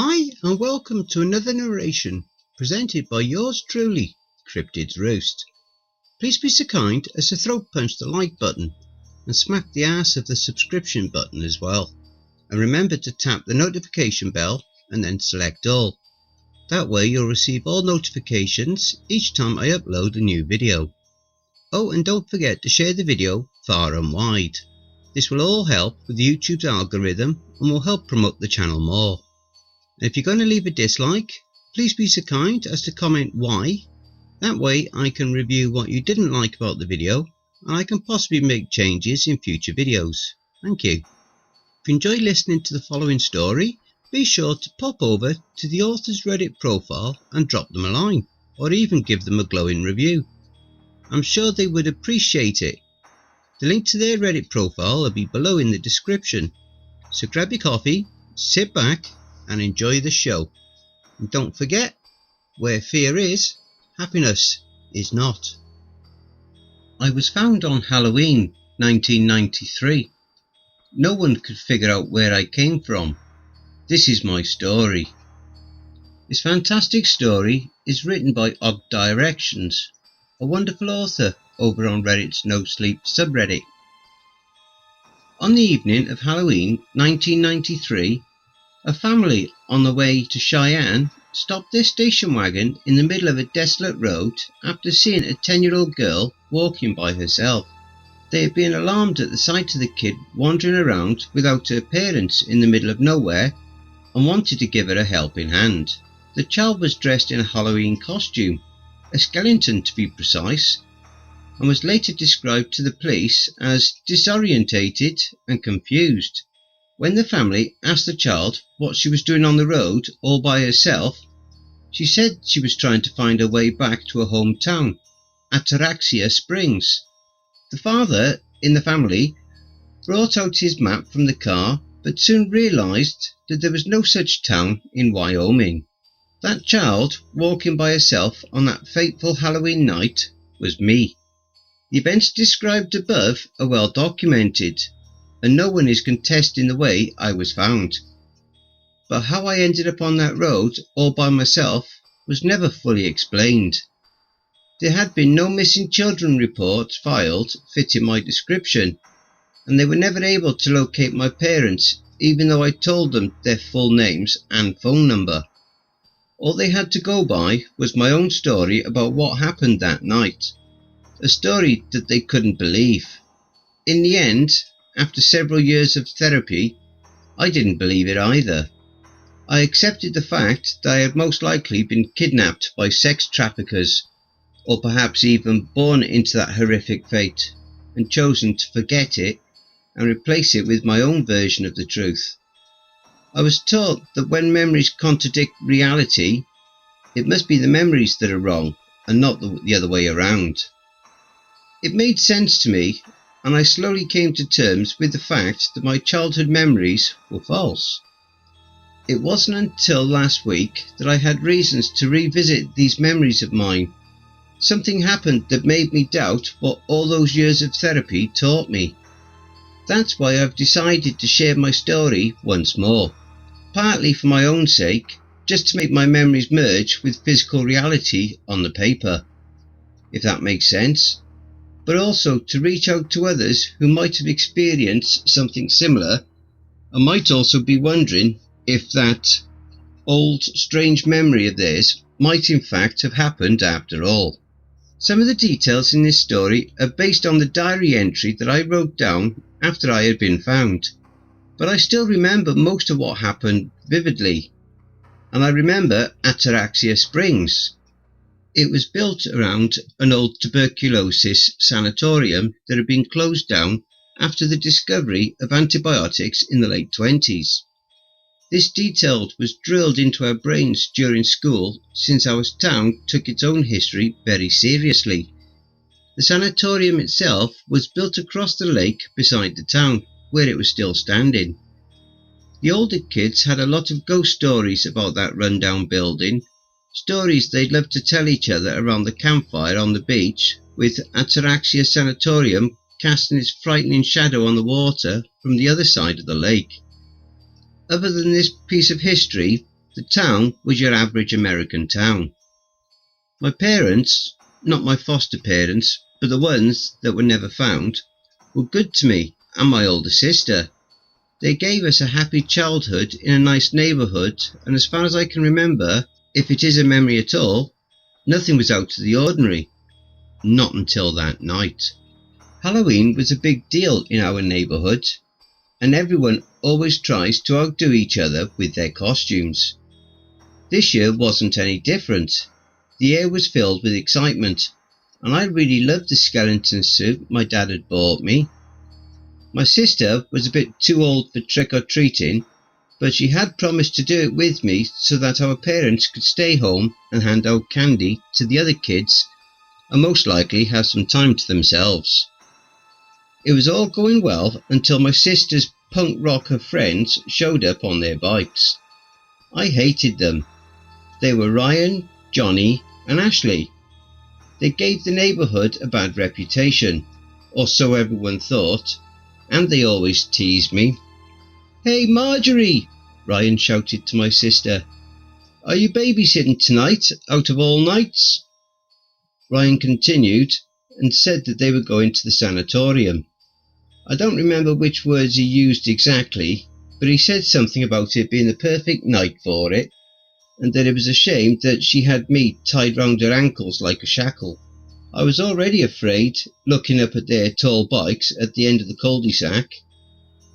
Hi and welcome to another narration presented by yours truly, Cryptids Roost. Please be so kind as to throat punch the like button and smack the ass of the subscription button as well. And remember to tap the notification bell and then select all. That way you'll receive all notifications each time I upload a new video. Oh, and don't forget to share the video far and wide. This will all help with YouTube's algorithm and will help promote the channel more. If you're going to leave a dislike, please be so kind as to comment why. That way I can review what you didn't like about the video and I can possibly make changes in future videos. Thank you. If you enjoy listening to the following story, be sure to pop over to the author's Reddit profile and drop them a line, or even give them a glowing review. I'm sure they would appreciate it. The link to their Reddit profile will be below in the description. So grab your coffee, sit back and enjoy the show. And don't forget, where fear is, happiness is not. I was found on Halloween 1993. No one could figure out where I came from. This is my story. This fantastic story is written by Narrations, a wonderful author over on Reddit's NoSleep subreddit. On the evening of Halloween 1993, a family on the way to Cheyenne stopped their station wagon in the middle of a desolate road after seeing a 10-year-old girl walking by herself. They had been alarmed at the sight of the kid wandering around without her parents in the middle of nowhere and wanted to give her a helping hand. The child was dressed in a Halloween costume, a skeleton to be precise, and was later described to the police as disorientated and confused. When the family asked the child what she was doing on the road all by herself, she said she was trying to find her way back to her hometown, Ataraxia Springs. The father in the family brought out his map from the car, but soon realised that there was no such town in Wyoming. That child walking by herself on that fateful Halloween night was me. The events described above are well documented, and no one is contesting the way I was found. But how I ended up on that road all by myself was never fully explained. There had been no missing children reports filed fitting my description, and they were never able to locate my parents even though I told them their full names and phone number. All they had to go by was my own story about what happened that night, a story that they couldn't believe. In the end, after several years of therapy, I didn't believe it either. I accepted the fact that I had most likely been kidnapped by sex traffickers, or perhaps even born into that horrific fate, and chosen to forget it and replace it with my own version of the truth. I was taught that when memories contradict reality, it must be the memories that are wrong and not the other way around. It made sense to me, and I slowly came to terms with the fact that my childhood memories were false. It wasn't until last week that I had reasons to revisit these memories of mine. Something happened that made me doubt what all those years of therapy taught me. That's why I've decided to share my story once more, partly for my own sake, just to make my memories merge with physical reality on the paper, if that makes sense, but also to reach out to others who might have experienced something similar and might also be wondering if that old strange memory of theirs might in fact have happened after all. Some of the details in this story are based on the diary entry that I wrote down after I had been found, but I still remember most of what happened vividly, and I remember Ataraxia Springs. It was built around an old tuberculosis sanatorium that had been closed down after the discovery of antibiotics in the late 20s. This detail was drilled into our brains during school since our town took its own history very seriously. The sanatorium itself was built across the lake beside the town, where it was still standing. The older kids had a lot of ghost stories about that rundown building, stories they'd love to tell each other around the campfire on the beach, with Ataraxia Sanatorium casting its frightening shadow on the water from the other side of the lake. Other than this piece of history, The town was your average American town. My parents, not my foster parents, but the ones that were never found, were good to me and my older sister. They gave us a happy childhood in a nice neighbourhood, and as far as I can remember, if it is a memory at all, nothing was out of the ordinary. Not until that night. Halloween was a big deal in our neighbourhood, and everyone always tries to outdo each other with their costumes. This year wasn't any different. The air was filled with excitement, and I really loved the skeleton suit my dad had bought me. My sister was a bit too old for trick-or-treating, but she had promised to do it with me so that our parents could stay home and hand out candy to the other kids and most likely have some time to themselves. It was all going well until my sister's punk rocker friends showed up on their bikes. I hated them. They were Ryan, Johnny and Ashley. They gave the neighbourhood a bad reputation, or so everyone thought, and they always teased me. "Hey Marjorie," Ryan shouted to my sister, "are you babysitting tonight out of all nights?" Ryan continued and said that they were going to the sanatorium. I don't remember which words he used exactly, but he said something about it being the perfect night for it, and that it was a shame that she had me tied round her ankles like a shackle. I was already afraid looking up at their tall bikes at the end of the cul-de-sac,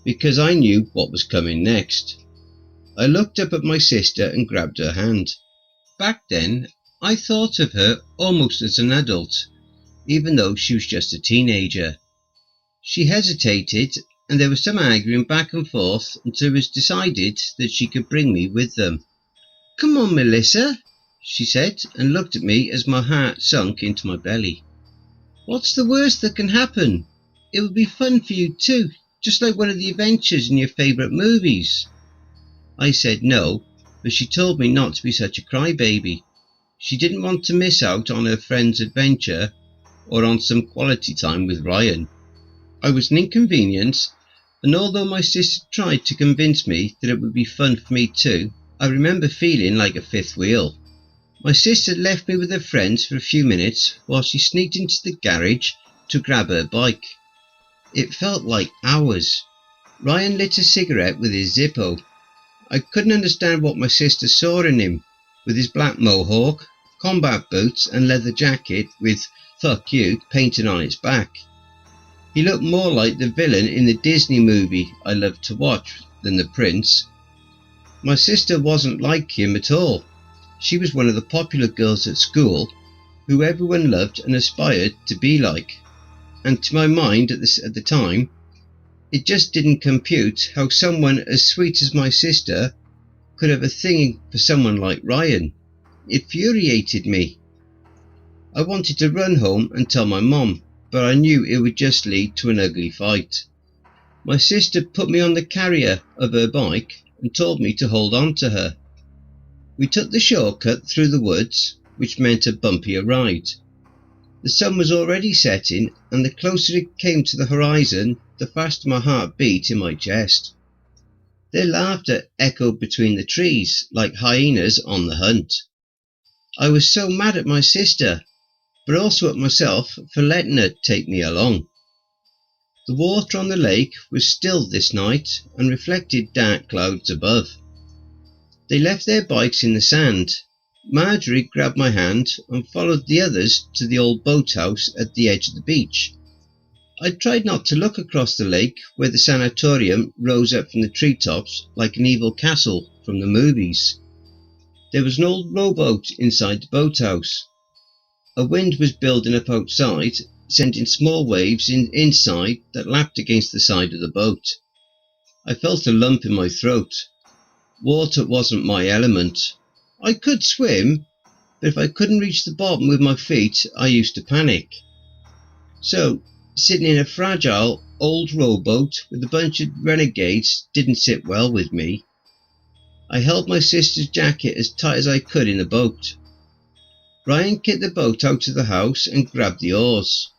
because I knew what was coming next. I looked up at my sister and grabbed her hand. Back then, I thought of her almost as an adult, even though she was just a teenager. She hesitated, and there was some arguing back and forth until it was decided that she could bring me with them. "Come on, Melissa," she said, and looked at me as my heart sunk into my belly. "What's the worst that can happen? It would be fun for you too, just like one of the adventures in your favourite movies." I said no, but she told me not to be such a crybaby. She didn't want to miss out on her friend's adventure or on some quality time with Ryan. I was an inconvenience, and although my sister tried to convince me that it would be fun for me too, I remember feeling like a fifth wheel. My sister left me with her friends for a few minutes while she sneaked into the garage to grab her bike. It felt like hours. Ryan lit a cigarette with his Zippo. I couldn't understand what my sister saw in him, with his black mohawk, combat boots and leather jacket with "fuck you" painted on its back. He looked more like the villain in the Disney movie I loved to watch than the prince. My sister wasn't like him at all. She was one of the popular girls at school who everyone loved and aspired to be like. And to my mind at the time, it just didn't compute how someone as sweet as my sister could have a thing for someone like Ryan. It infuriated me. I wanted to run home and tell my mom, but I knew it would just lead to an ugly fight. My sister put me on the carrier of her bike and told me to hold on to her. We took the shortcut through the woods, which meant a bumpier ride. The sun was already setting, and the closer it came to the horizon, the faster my heart beat in my chest. Their laughter echoed between the trees like hyenas on the hunt. I was so mad at my sister, but also at myself for letting her take me along. The water on the lake was still this night and reflected dark clouds above. They left their bikes in the sand. Marjorie grabbed my hand and followed the others to the old boathouse at the edge of the beach. I tried not to look across the lake where the sanatorium rose up from the treetops like an evil castle from the movies. There was an old rowboat inside the boathouse. A wind was building up outside, sending small waves inside that lapped against the side of the boat. I felt a lump in my throat. Water wasn't my element. I could swim, but if I couldn't reach the bottom with my feet, I used to panic. So, sitting in a fragile old rowboat with a bunch of renegades didn't sit well with me. I held my sister's jacket as tight as I could in the boat. Ryan kicked the boat out of the house and grabbed the oars.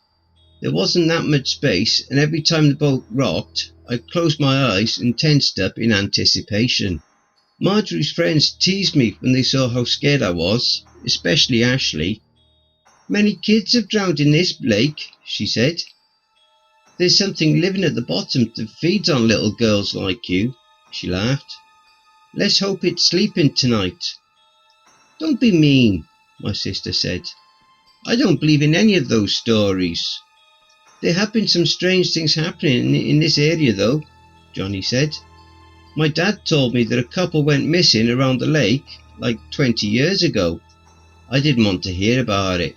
There wasn't that much space, and every time the boat rocked, I closed my eyes and tensed up in anticipation. Marjorie's friends teased me when they saw how scared I was, especially Ashley. Many kids have drowned in this lake, she said. There's something living at the bottom that feeds on little girls like you, she laughed. Let's hope it's sleeping tonight. Don't be mean, my sister said. I don't believe in any of those stories. There have been some strange things happening in this area though, Johnny said. My dad told me that a couple went missing around the lake like 20 years ago. I didn't want to hear about it.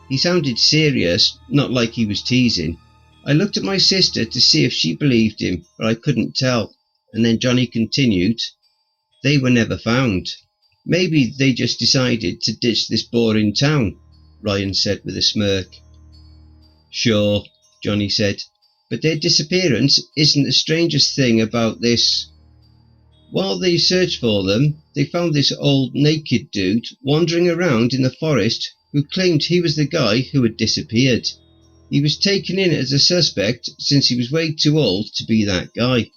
He sounded serious, not like he was teasing. I looked at my sister to see if she believed him, but I couldn't tell. And then Johnny continued, They were never found. Maybe they just decided to ditch this boring town, Ryan said with a smirk. Sure, Johnny said, but their disappearance isn't the strangest thing about this. While they searched for them, they found this old naked dude wandering around in the forest who claimed he was the guy who had disappeared. He was taken in as a suspect since he was way too old to be that guy.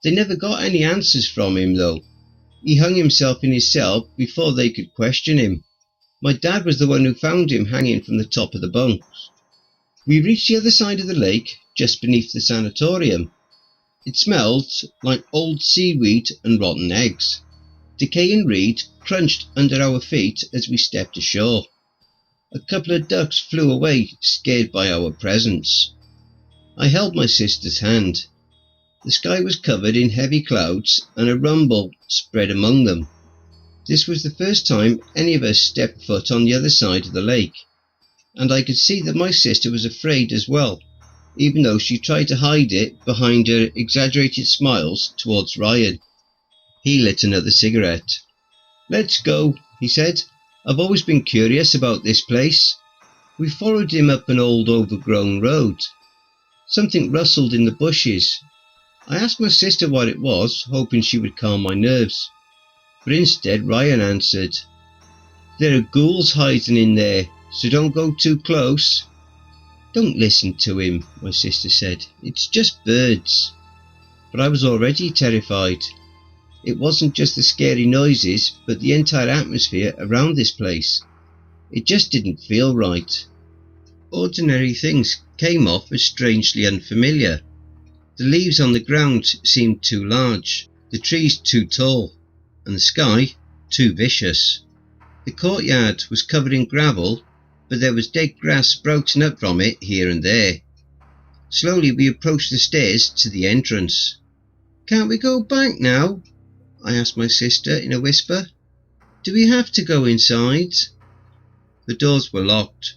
They never got any answers from him though. He hung himself in his cell before they could question him. My dad was the one who found him hanging from the top of the bunks. We reached the other side of the lake, just beneath the sanatorium. It smelled like old seaweed and rotten eggs. Decaying reed crunched under our feet as we stepped ashore. A couple of ducks flew away, scared by our presence. I held my sister's hand. The sky was covered in heavy clouds and a rumble spread among them. This was the first time any of us stepped foot on the other side of the lake, and I could see that my sister was afraid as well, even though she tried to hide it behind her exaggerated smiles towards Ryan. He lit another cigarette. Let's go, he said. I've always been curious about this place. We followed him up an old overgrown road. Something rustled in the bushes. I asked my sister what it was, hoping she would calm my nerves. But instead Ryan answered, There are ghouls hiding in there, so don't go too close. Don't listen to him, my sister said. It's just birds. But I was already terrified. It wasn't just the scary noises, but the entire atmosphere around this place. It just didn't feel right. Ordinary things came off as strangely unfamiliar. The leaves on the ground seemed too large, the trees too tall, and the sky too vicious. The courtyard was covered in gravel, but there was dead grass sprouting up from it here and there. Slowly we approached the stairs to the entrance. Can't we go back now? I asked my sister in a whisper. Do we have to go inside? The doors were locked.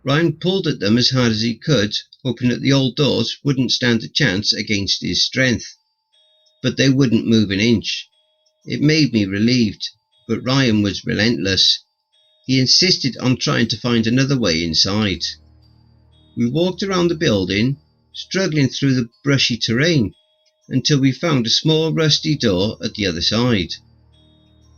Ryan pulled at them as hard as he could, hoping that the old doors wouldn't stand a chance against his strength. But they wouldn't move an inch. It made me relieved, but Ryan was relentless. He insisted on trying to find another way inside. We walked around the building, struggling through the brushy terrain, until we found a small rusty door at the other side.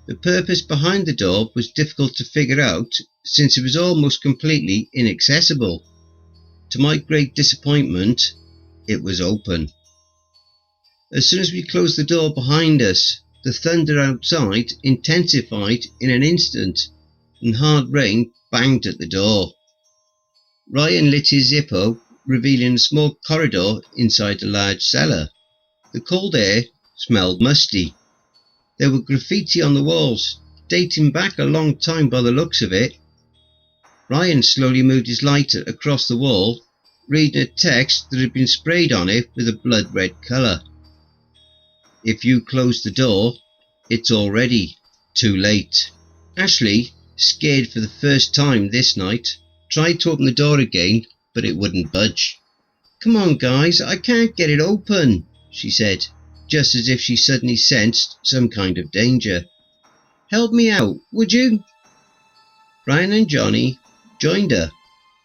The purpose behind the door was difficult to figure out since it was almost completely inaccessible. To my great disappointment, it was open. As soon as we closed the door behind us, the thunder outside intensified in an instant, and hard rain banged at the door. Ryan lit his Zippo, revealing a small corridor inside a large cellar. The cold air smelled musty. There were graffiti on the walls, dating back a long time by the looks of it. Ryan slowly moved his lighter across the wall, reading a text that had been sprayed on it with a blood-red colour. If you close the door, it's already too late. Ashley, scared for the first time this night, tried to open the door again, but it wouldn't budge. Come on guys, I can't get it open, she said, just as if she suddenly sensed some kind of danger. Help me out, would you? Ryan and Johnny joined her,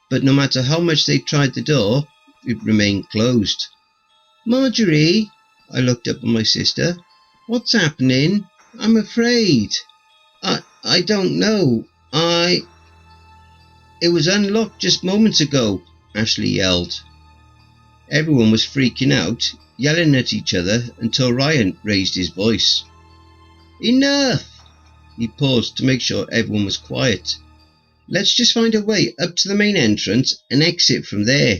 but no matter how much they tried the door, it remained closed. Marjorie, I looked up at my sister. What's happening? I'm afraid. I don't know. It was unlocked just moments ago, Ashley yelled. Everyone was freaking out, yelling at each other until Ryan raised his voice. Enough! He paused to make sure everyone was quiet. Let's just find a way up to the main entrance and exit from there.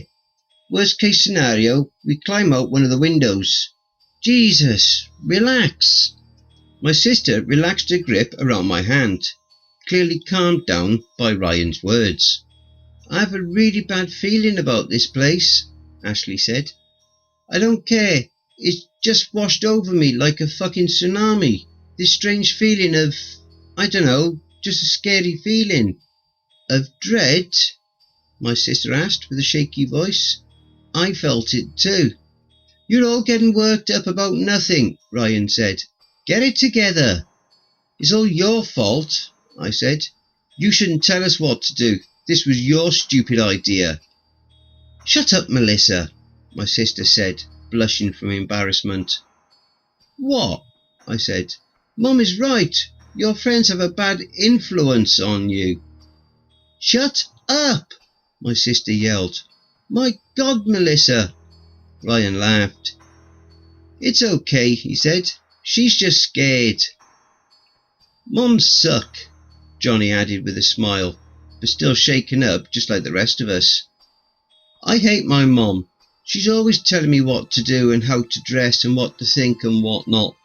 Worst case scenario, we climb out one of the windows. Jesus, relax. My sister relaxed her grip around my hand, clearly calmed down by Ryan's words. I have a really bad feeling about this place, Ashley said. I don't care. It's just washed over me like a fucking tsunami. This strange feeling of, I don't know, just a scary feeling. Of dread? My sister asked with a shaky voice. I felt it too. You're all getting worked up about nothing, Ryan said. Get it together. It's all your fault, I said. You shouldn't tell us what to do. This was your stupid idea. Shut up, Melissa, my sister said, blushing from embarrassment. What? I said. Mum is right. Your friends have a bad influence on you. Shut up, my sister yelled. My God, Melissa. Ryan laughed. It's okay, he said. She's just scared. Mums suck, Johnny added with a smile, but still shaken up just like the rest of us. I hate my mum. She's always telling me what to do and how to dress and what to think and what not.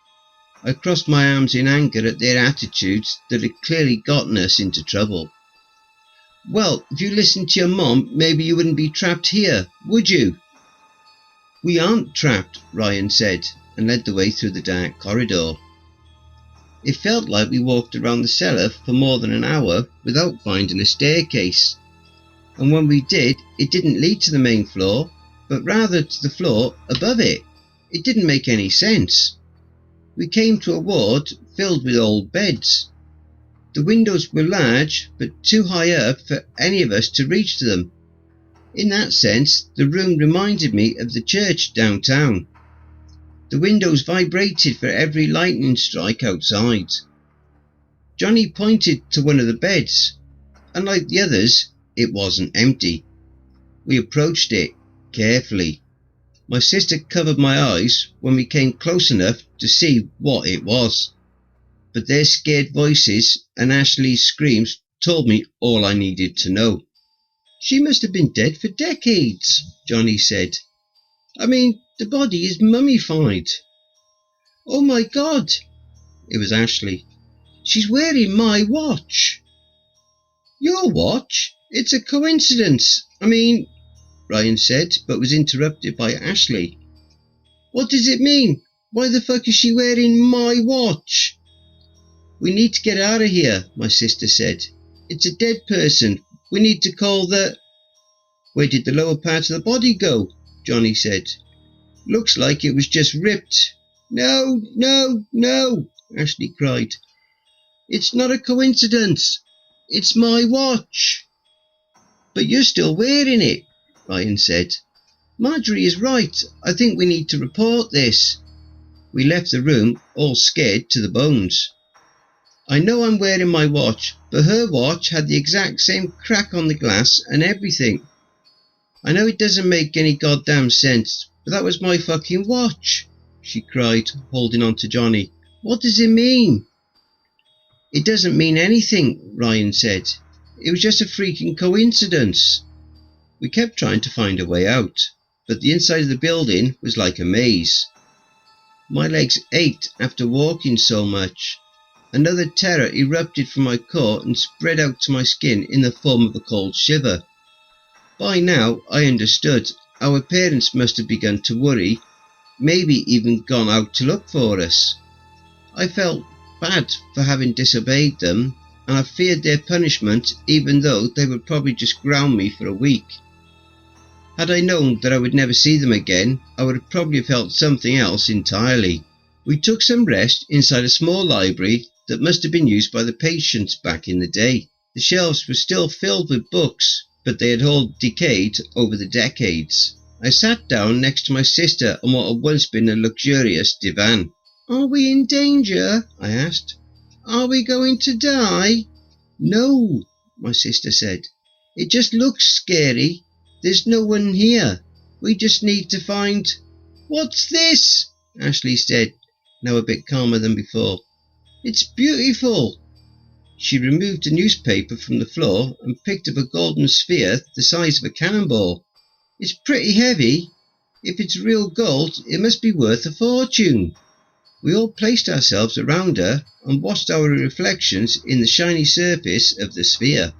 I crossed my arms in anger at their attitudes that had clearly gotten us into trouble. Well, if you listened to your mum, maybe you wouldn't be trapped here, would you? We aren't trapped, Ryan said, and led the way through the dark corridor. It felt like we walked around the cellar for more than an hour without finding a staircase. And when we did, it didn't lead to the main floor, but rather to the floor above it. It didn't make any sense. We came to a ward filled with old beds. The windows were large, but too high up for any of us to reach to them. In that sense, the room reminded me of the church downtown. The windows vibrated for every lightning strike outside. Johnny pointed to one of the beds. Unlike the others, it wasn't empty. We approached it carefully. My sister covered my eyes when we came close enough to see what it was. But their scared voices and Ashley's screams told me all I needed to know. She must have been dead for decades, Johnny said. I mean, the body is mummified. Oh my God! It was Ashley. She's wearing my watch. Your watch? It's a coincidence. I mean, Ryan said, but was interrupted by Ashley. What does it mean? Why the fuck is she wearing my watch? We need to get out of here, my sister said. It's a dead person. We need to call the... Where did the lower part of the body go? Johnny said. Looks like it was just ripped. No, no, no, Ashley cried. It's not a coincidence. It's my watch. But you're still wearing it, Ryan said. Marjorie is right. I think we need to report this. We left the room, all scared to the bones. I know I'm wearing my watch, but her watch had the exact same crack on the glass and everything. I know it doesn't make any goddamn sense, but that was my fucking watch, she cried, holding on to Johnny. What does it mean? It doesn't mean anything, Ryan said. It was just a freaking coincidence. We kept trying to find a way out, but the inside of the building was like a maze. My legs ached after walking so much. Another terror erupted from my core and spread out to my skin in the form of a cold shiver. By now I understood. Our parents must have begun to worry, maybe even gone out to look for us. I felt bad for having disobeyed them, and I feared their punishment, even though they would probably just ground me for a week. Had I known that I would never see them again, I would have probably felt something else entirely. We took some rest inside a small library that must have been used by the patients back in the day. The shelves were still filled with books, but they had all decayed over the decades. I sat down next to my sister on what had once been a luxurious divan. Are we in danger? I asked. Are we going to die? No, my sister said. It just looks scary. There's no one here. We just need to find... What's this? Ashley said, now a bit calmer than before. It's beautiful." She removed a newspaper from the floor and picked up a golden sphere the size of a cannonball. "It's pretty heavy. If it's real gold, it must be worth a fortune." We all placed ourselves around her and watched our reflections in the shiny surface of the sphere,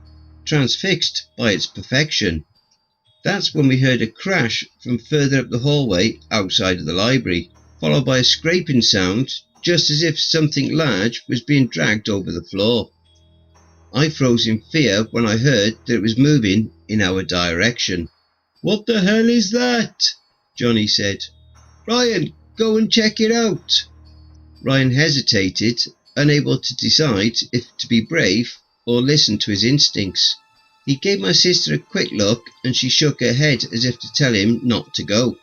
transfixed by its perfection. That's when we heard a crash from further up the hallway outside of the library, followed by a scraping sound, just as if something large was being dragged over the floor. I froze in fear when I heard that it was moving in our direction. "What the hell is that?" Johnny said. "Ryan, go and check it out." Ryan hesitated, unable to decide if to be brave or listen to his instincts. He gave my sister a quick look and she shook her head as if to tell him not to go.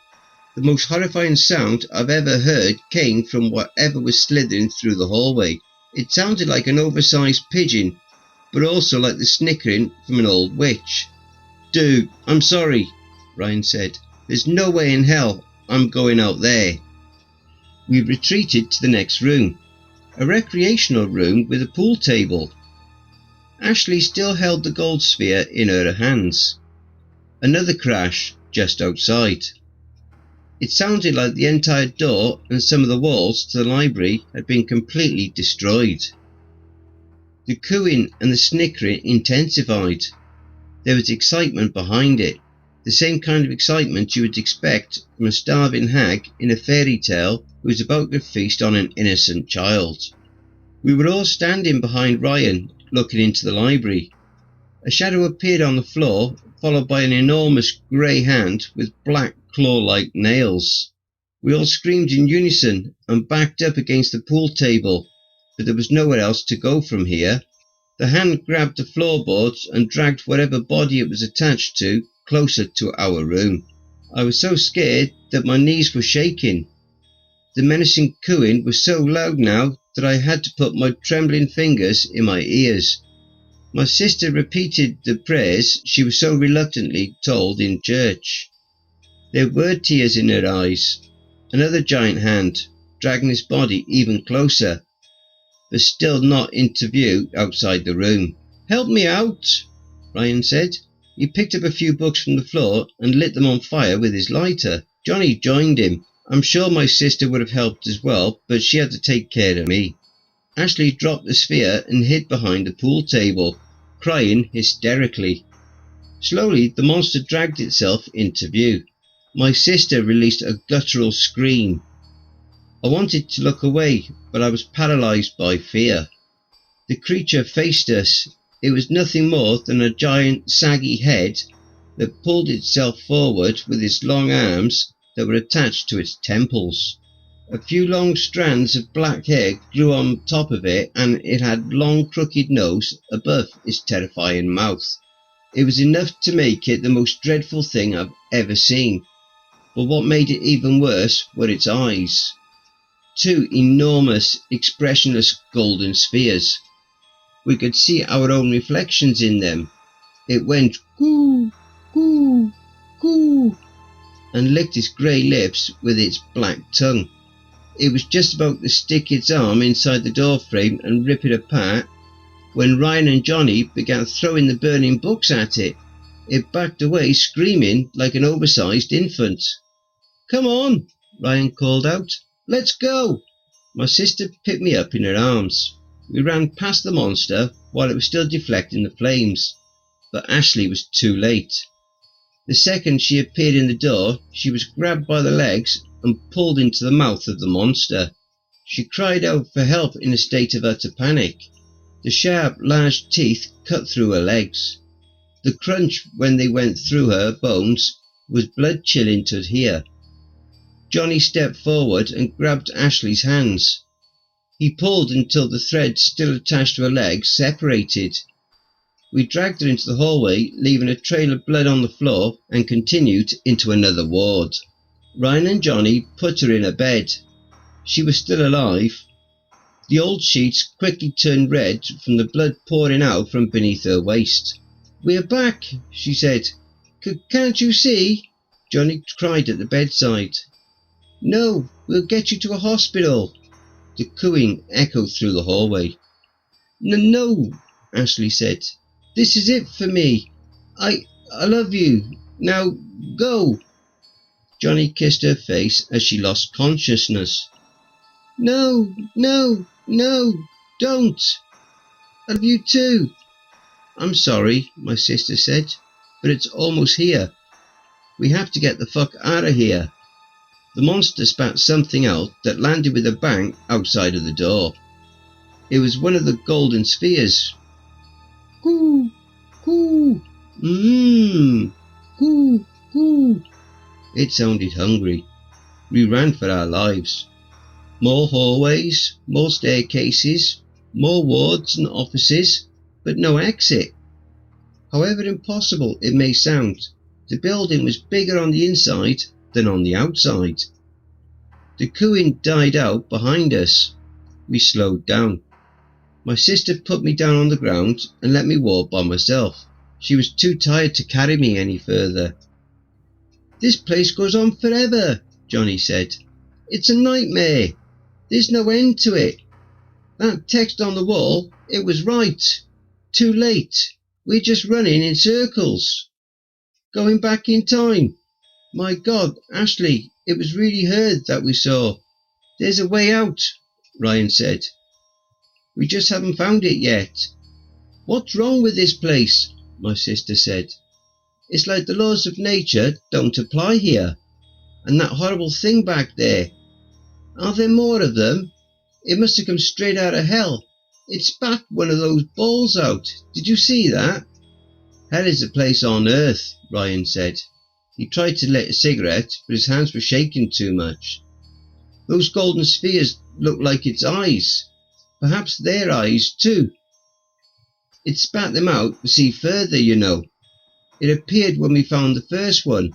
The most horrifying sound I've ever heard came from whatever was slithering through the hallway. It sounded like an oversized pigeon, but also like the snickering from an old witch. "Dude, I'm sorry," Ryan said. "There's no way in hell I'm going out there." We retreated to the next room, a recreational room with a pool table. Ashley still held the gold sphere in her hands. Another crash just outside. It sounded like the entire door and some of the walls to the library had been completely destroyed. The cooing and the snickering intensified. There was excitement behind it, the same kind of excitement you would expect from a starving hag in a fairy tale who is about to feast on an innocent child. We were all standing behind Ryan, looking into the library. A shadow appeared on the floor, followed by an enormous grey hand with black claw-like nails. We all screamed in unison and backed up against the pool table, but there was nowhere else to go from here. The hand grabbed the floorboards and dragged whatever body it was attached to closer to our room. I was so scared that my knees were shaking. The menacing cooing was so loud now that I had to put my trembling fingers in my ears. My sister repeated the prayers she was so reluctantly told in church. There were tears in her eyes. Another giant hand, dragging his body even closer, but still not into view outside the room. "Help me out," Ryan said. He picked up a few books from the floor and lit them on fire with his lighter. Johnny joined him. I'm sure my sister would have helped as well, but she had to take care of me. Ashley dropped the sphere and hid behind the pool table, crying hysterically. Slowly, the monster dragged itself into view. My sister released a guttural scream. I wanted to look away, but I was paralyzed by fear. The creature faced us. It was nothing more than a giant, saggy head that pulled itself forward with its long arms that were attached to its temples. A few long strands of black hair grew on top of it, and it had long crooked nose above its terrifying mouth. It was enough to make it the most dreadful thing I've ever seen, but what made it even worse were its eyes. Two enormous, expressionless golden spheres. We could see our own reflections in them. It went coo, coo, coo, and licked its grey lips with its black tongue. It was just about to stick its arm inside the door frame and rip it apart when Ryan and Johnny began throwing the burning books at it. It backed away, screaming like an oversized infant. "Come on," Ryan called out. "Let's go." My sister picked me up in her arms. We ran past the monster while it was still deflecting the flames, but Ashley was too late. The second she appeared in the door, she was grabbed by the legs and pulled into the mouth of the monster. She cried out for help in a state of utter panic. The sharp, large teeth cut through her legs. The crunch when they went through her bones was blood-chilling to hear. Johnny stepped forward and grabbed Ashley's hands. He pulled until the threads still attached to her legs separated. We dragged her into the hallway, leaving a trail of blood on the floor, and continued into another ward. Ryan and Johnny put her in a bed. She was still alive. The old sheets quickly turned red from the blood pouring out from beneath her waist. "We're back," she said. Can't you see?" Johnny cried at the bedside. "No, we'll get you to a hospital." The cooing echoed through the hallway. No, Ashley said. This is it for me. I love you. Now, go. Johnny kissed her face as she lost consciousness. No, don't. I love you too. I'm sorry, my sister said, but it's almost here. We have to get the fuck out of here. The monster spat something out that landed with a bang outside of the door. It was one of the golden spheres. Coo, coo, coo, coo. It sounded hungry. We ran for our lives. More hallways, more staircases, more wards and offices, but no exit. However impossible it may sound, the building was bigger on the inside than on the outside. The cooing died out behind us. We slowed down. My sister put me down on the ground and let me walk by myself. She was too tired to carry me any further. This place goes on forever, Johnny said. It's a nightmare. There's no end to it. That text on the wall, it was right. Too late. We're just running in circles. Going back in time. My God, Ashley, it was really her that we saw. There's a way out, Ryan said. We just haven't found it yet. What's wrong with this place? My sister said. It's like the laws of nature don't apply here. And that horrible thing back there. Are there more of them? It must have come straight out of hell. It spat one of those balls out. Did you see that? Hell is a place on earth, Ryan said. He tried to lit a cigarette, but his hands were shaking too much. Those golden spheres look like its eyes. Perhaps their eyes too. It spat them out to see further, you know. It appeared when we found the first one,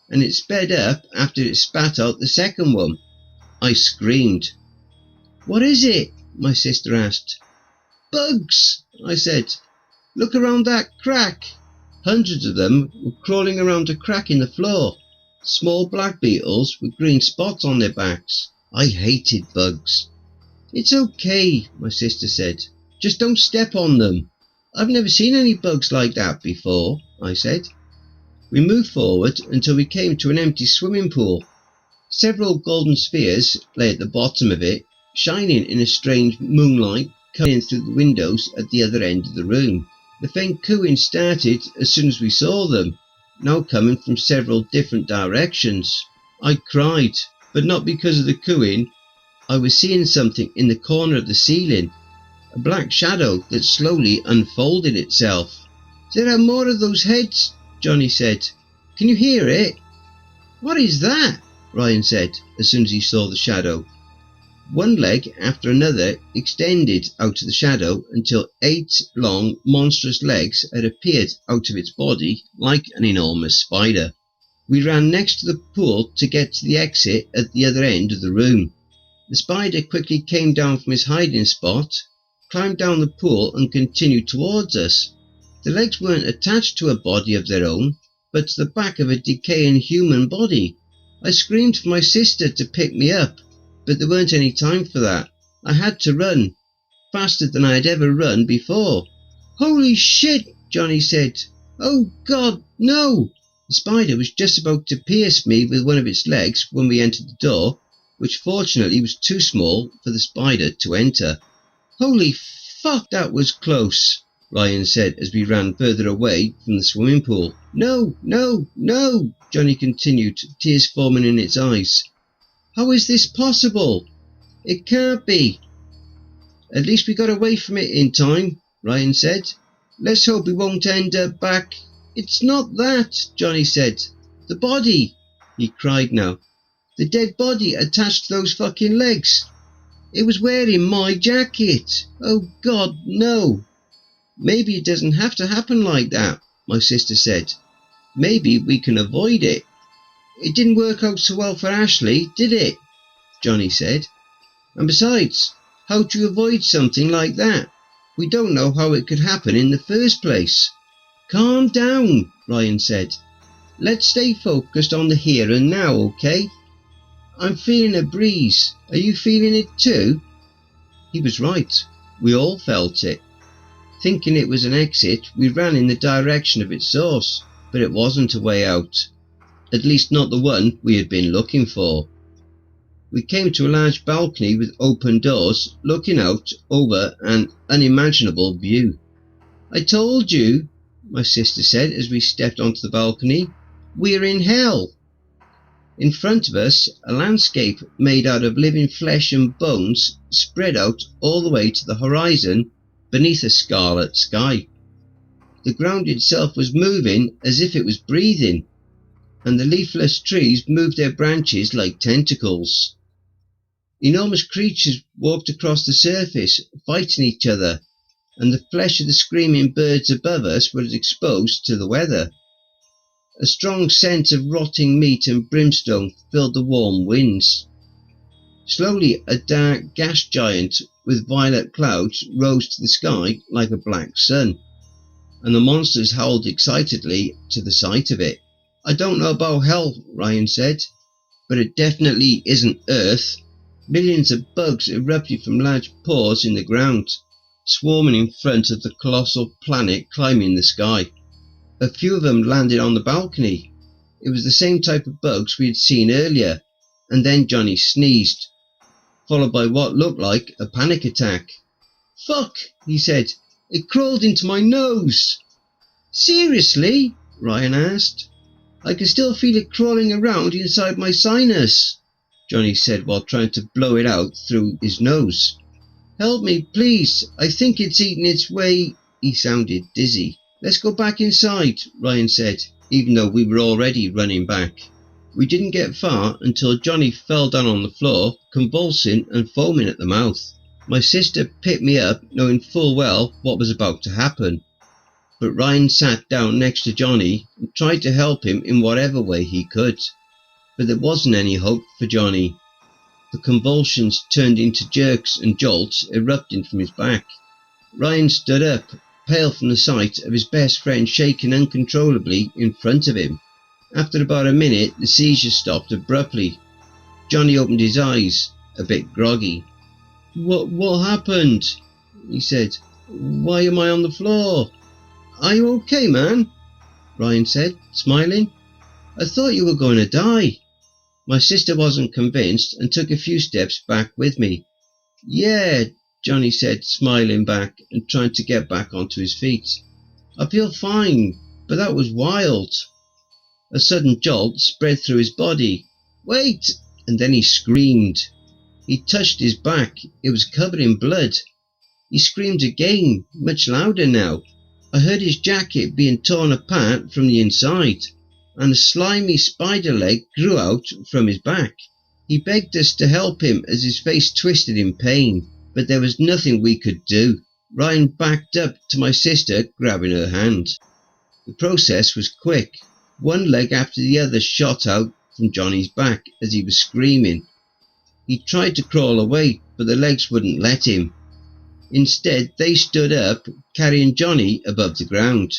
and it sped up after it spat out the second one. I screamed. What is it? My sister asked. Bugs, I said. Look around that crack. Hundreds of them were crawling around a crack in the floor. Small black beetles with green spots on their backs. I hated bugs. It's okay, my sister said. Just don't step on them. I've never seen any bugs like that before, I said. We moved forward until we came to an empty swimming pool. Several golden spheres lay at the bottom of it, shining in a strange moonlight coming in through the windows at the other end of the room. The faint cooing started as soon as we saw them, now coming from several different directions. I cried, but not because of the cooing. I was seeing something in the corner of the ceiling, a black shadow that slowly unfolded itself. There are more of those heads, Johnny said. Can you hear it? What is that? Ryan said as soon as he saw the shadow. One leg after another extended out of the shadow until 8 long, monstrous legs had appeared out of its body like an enormous spider. We ran next to the pool to get to the exit at the other end of the room. The spider quickly came down from his hiding spot, climbed down the pool and continued towards us. The legs weren't attached to a body of their own, but to the back of a decaying human body. I screamed for my sister to pick me up, but there weren't any time for that. I had to run, faster than I had ever run before. Holy shit, Johnny said. Oh God, no! The spider was just about to pierce me with one of its legs when we entered the door, which fortunately was too small for the spider to enter. Holy fuck, that was close, Ryan said as we ran further away from the swimming pool. No, Johnny continued, tears forming in its eyes. How is this possible? It can't be. At least we got away from it in time, Ryan said. Let's hope we won't end up back. It's not that, Johnny said. The body, he cried now. The dead body attached to those fucking legs. It was wearing my jacket. Oh God, no. Maybe it doesn't have to happen like that, my sister said. Maybe we can avoid it. It didn't work out so well for Ashley, did it? Johnny said. And besides, how do you avoid something like that? We don't know how it could happen in the first place. Calm down, Ryan said. Let's stay focused on the here and now, okay? I'm feeling a breeze. Are you feeling it too? He was right. We all felt it. Thinking it was an exit, we ran in the direction of its source, but it wasn't a way out. At least not the one we had been looking for. We came to a large balcony with open doors, looking out over an unimaginable view. "I told you," my sister said as we stepped onto the balcony. "We're in hell." In front of us, a landscape made out of living flesh and bones spread out all the way to the horizon beneath a scarlet sky. The ground itself was moving as if it was breathing, and the leafless trees moved their branches like tentacles. Enormous creatures walked across the surface, fighting each other, and the flesh of the screaming birds above us was exposed to the weather. A strong scent of rotting meat and brimstone filled the warm winds. Slowly a dark gas giant with violet clouds rose to the sky like a black sun, and the monsters howled excitedly to the sight of it. "I don't know about hell," Ryan said, "but it definitely isn't Earth." Millions of bugs erupted from large pores in the ground, swarming in front of the colossal planet climbing the sky. A few of them landed on the balcony. It was the same type of bugs we had seen earlier, and then Johnny sneezed, followed by what looked like a panic attack. "Fuck," he said, "it crawled into my nose." "Seriously?" Ryan asked. "I can still feel it crawling around inside my sinus," Johnny said while trying to blow it out through his nose. "Help me, please. I think it's eating its way." He sounded dizzy. "Let's go back inside," Ryan said, even though we were already running back. We didn't get far until Johnny fell down on the floor, convulsing and foaming at the mouth. My sister picked me up, knowing full well what was about to happen. But Ryan sat down next to Johnny and tried to help him in whatever way he could. But there wasn't any hope for Johnny. The convulsions turned into jerks and jolts erupting from his back. Ryan stood up, pale from the sight of his best friend shaking uncontrollably in front of him. After about a minute, the seizure stopped abruptly. Johnny opened his eyes, a bit groggy. What happened?" he said. "Why am I on the floor?" "Are you okay, man?" Ryan said, smiling. "I thought you were going to die." My sister wasn't convinced and took a few steps back with me. "Yeah," Johnny said, smiling back and trying to get back onto his feet. "I feel fine, but that was wild." A sudden jolt spread through his body. "Wait!" And then he screamed. He touched his back. It was covered in blood. He screamed again, much louder now. I heard his jacket being torn apart from the inside, and a slimy spider leg grew out from his back. He begged us to help him as his face twisted in pain, but there was nothing we could do. Ryan backed up to my sister, grabbing her hand. The process was quick. One leg after the other shot out from Johnny's back as he was screaming. He tried to crawl away, but the legs wouldn't let him. Instead, they stood up, carrying Johnny above the ground.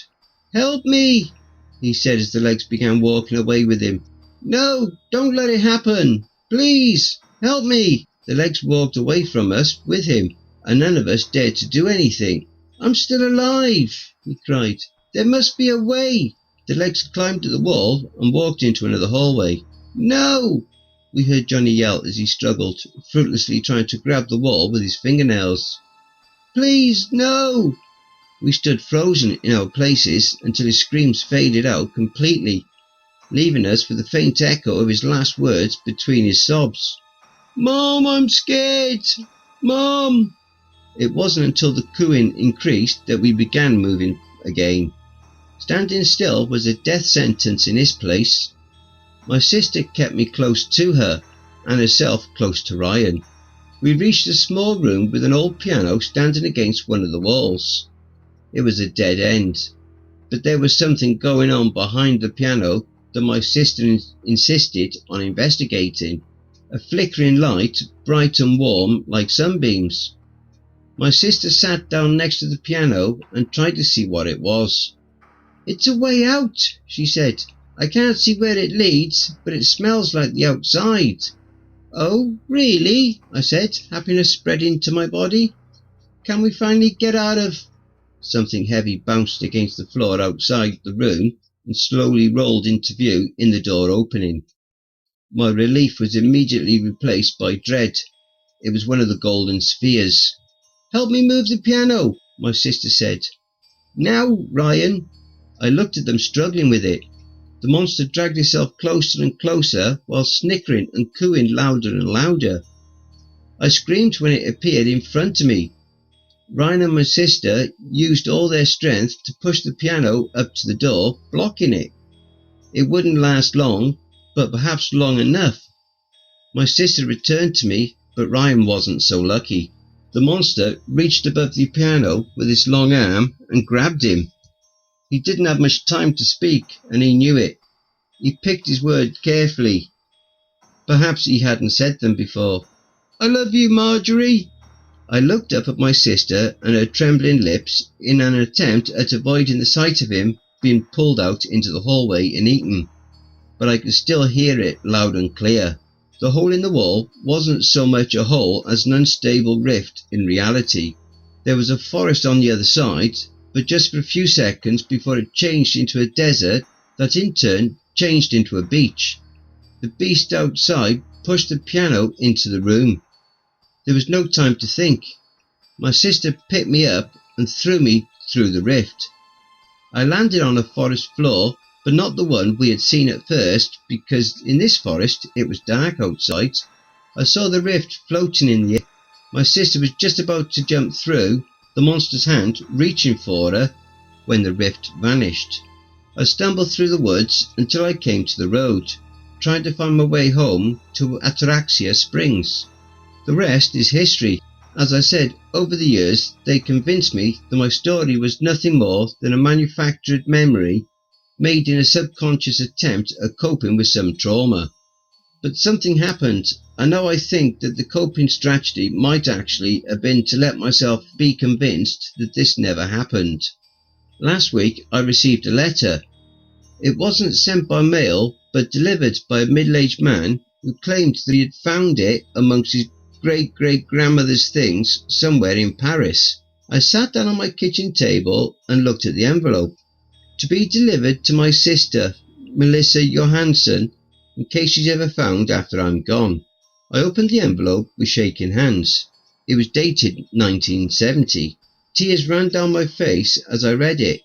"Help me," he said as the legs began walking away with him. "No, don't let it happen. Please, help me." The legs walked away from us with him, and none of us dared to do anything. "I'm still alive," he cried. "There must be a way." The legs climbed at the wall and walked into another hallway. "No!" we heard Johnny yell as he struggled, fruitlessly trying to grab the wall with his fingernails. "Please, no!" We stood frozen in our places until his screams faded out completely, leaving us with the faint echo of his last words between his sobs. "Mom, I'm scared! Mom!" It wasn't until the cooing increased that we began moving again. Standing still was a death sentence in his place. My sister kept me close to her, and herself close to Ryan. We reached a small room with an old piano standing against one of the walls. It was a dead end, but there was something going on behind the piano that my sister insisted on investigating. A flickering light, bright and warm like sunbeams. My sister sat down next to the piano and tried to see what it was. "It's a way out," she said. "I can't see where it leads, but it smells like the outside." "Oh, really?" I said, happiness spreading to my body. "Can we finally get out of—" Something heavy bounced against the floor outside the room and slowly rolled into view in the door opening. My relief was immediately replaced by dread. It was one of the golden spheres. "Help me move the piano," my sister said. "Now, Ryan." I looked at them struggling with it. The monster dragged itself closer and closer while snickering and cooing louder and louder. I screamed when it appeared in front of me. Ryan and my sister used all their strength to push the piano up to the door, blocking it. It wouldn't last long, but perhaps long enough. My sister returned to me, but Ryan wasn't so lucky. The monster reached above the piano with his long arm and grabbed him. He didn't have much time to speak, and he knew it. He picked his words carefully. Perhaps he hadn't said them before. "I love you, Marjorie." I looked up at my sister and her trembling lips in an attempt at avoiding the sight of him being pulled out into the hallway and eaten, but I could still hear it loud and clear. The hole in the wall wasn't so much a hole as an unstable rift in reality. There was a forest on the other side, but just for a few seconds before it changed into a desert that in turn changed into a beach. The beast outside pushed the piano into the room. There was no time to think. My sister picked me up and threw me through the rift. I landed on a forest floor, but not the one we had seen at first, because in this forest it was dark outside. I saw the rift floating in the air. My sister was just about to jump through, the monster's hand reaching for her, when the rift vanished. I stumbled through the woods until I came to the road, trying to find my way home to Ataraxia Springs. The rest is history. As I said, over the years they convinced me that my story was nothing more than a manufactured memory made in a subconscious attempt at coping with some trauma. But something happened, and now I think that the coping strategy might actually have been to let myself be convinced that this never happened. Last week I received a letter. It wasn't sent by mail, but delivered by a middle-aged man who claimed that he had found it amongst his great-great-grandmother's things somewhere in Paris. I sat down on my kitchen table and looked at the envelope. To be delivered to my sister, Melissa Johansson, in case she's ever found after I'm gone. I opened the envelope with shaking hands. It was dated 1970. Tears ran down my face as I read it.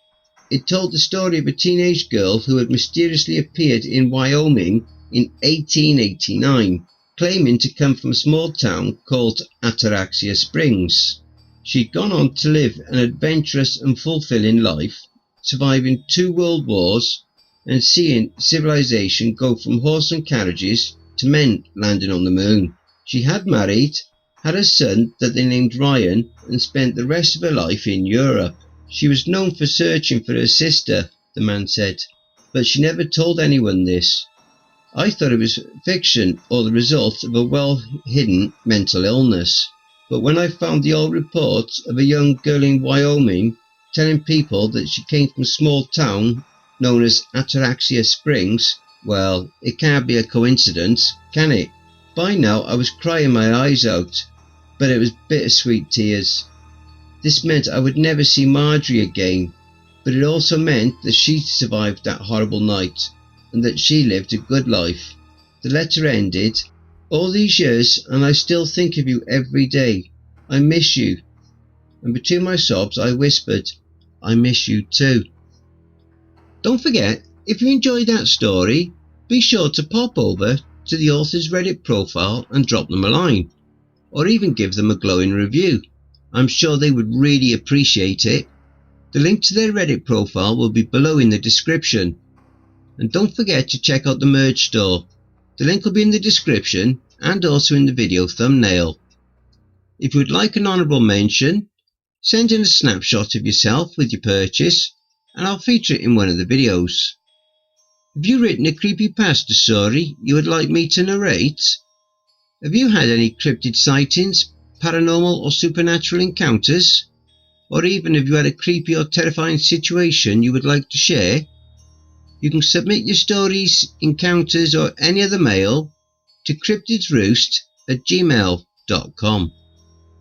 It told the story of a teenage girl who had mysteriously appeared in Wyoming in 1889, claiming to come from a small town called Ataraxia Springs. She'd gone on to live an adventurous and fulfilling life, surviving 2 world wars and seeing civilization go from horse and carriages to men landing on the moon. She had married, had a son that they named Ryan, and spent the rest of her life in Europe. She was known for searching for her sister, the man said, but she never told anyone this. I thought it was fiction or the result of a well-hidden mental illness. But when I found the old reports of a young girl in Wyoming telling people that she came from a small town known as Ataraxia Springs, well, it can't be a coincidence, can it? By now I was crying my eyes out, but it was bittersweet tears. This meant I would never see Marjorie again, but it also meant that she survived that horrible night, and that she lived a good life. The letter ended, "All these years and I still think of you every day. I miss you." And between my sobs I whispered, "I miss you too." Don't forget, if you enjoyed that story, be sure to pop over to the author's Reddit profile and drop them a line, or even give them a glowing review. I'm sure they would really appreciate it. The link to their Reddit profile will be below in the description. And don't forget to check out the merch store. The link will be in the description and also in the video thumbnail. If you would like an honourable mention, send in a snapshot of yourself with your purchase and I'll feature it in one of the videos. Have you written a CreepyPasta story you would like me to narrate? Have you had any cryptid sightings, paranormal or supernatural encounters? Or even have you had a creepy or terrifying situation you would like to share? You can submit your stories, encounters or any other mail to cryptidsroost@gmail.com.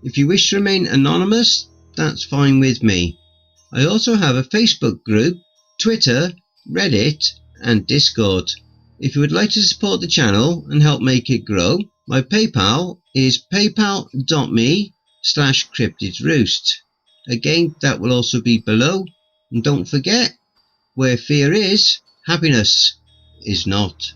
If you wish to remain anonymous, that's fine with me. I also have a Facebook group, Twitter, Reddit and Discord. If you would like to support the channel and help make it grow, my PayPal is paypal.me/cryptidsroost. Again, that will also be below. And don't forget, where fear is, happiness is not.